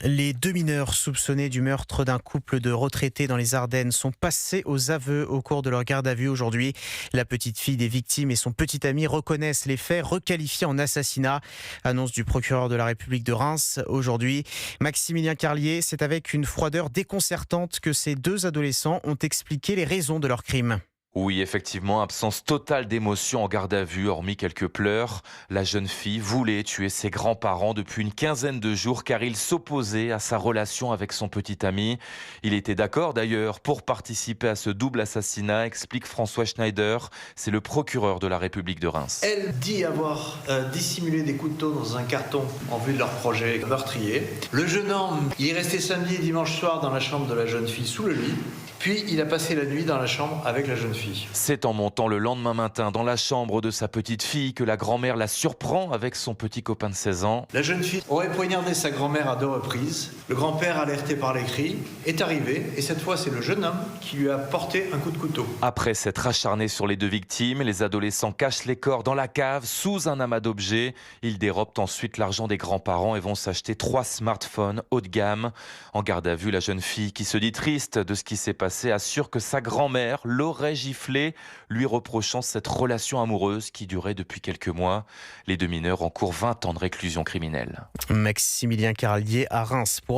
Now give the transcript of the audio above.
Les 2 mineurs soupçonnés du meurtre d'un couple de retraités dans les Ardennes sont passés aux aveux au cours de leur garde à vue aujourd'hui. La petite fille des victimes et son petit ami reconnaissent les faits, requalifiés en assassinat. Annonce du procureur de la République de Reims aujourd'hui. Maximilien Carlier, c'est avec une froideur déconcertante que ces deux adolescents ont expliqué les raisons de leur crime. Oui, effectivement, absence totale d'émotion en garde à vue, hormis quelques pleurs. La jeune fille voulait tuer ses grands-parents depuis une quinzaine de jours car il s'opposait à sa relation avec son petit ami. Il était d'accord d'ailleurs pour participer à ce double assassinat, explique François Schneider. C'est le procureur de la République de Reims. Elle dit avoir dissimulé des couteaux dans un carton en vue de leur projet meurtrier. Le jeune homme, il est resté samedi et dimanche soir dans la chambre de la jeune fille sous le lit. Puis il a passé la nuit dans la chambre avec la jeune fille. C'est en montant le lendemain matin dans la chambre de sa petite fille que la grand-mère la surprend avec son petit copain de 16 ans. La jeune fille aurait poignardé sa grand-mère à 2 reprises. Le grand-père, alerté par les cris, est arrivé et cette fois c'est le jeune homme qui lui a porté un coup de couteau. Après s'être acharné sur les deux victimes, les adolescents cachent les corps dans la cave sous un amas d'objets. Ils dérobent ensuite l'argent des grands-parents et vont s'acheter 3 smartphones haut de gamme. En garde à vue, la jeune fille, qui se dit triste de ce qui s'est passé, assure que sa grand-mère l'aurait giflé, lui reprochant cette relation amoureuse qui durait depuis quelques mois. Les deux mineurs encourent 20 ans de réclusion criminelle. Maximilien Carlier à Reims pour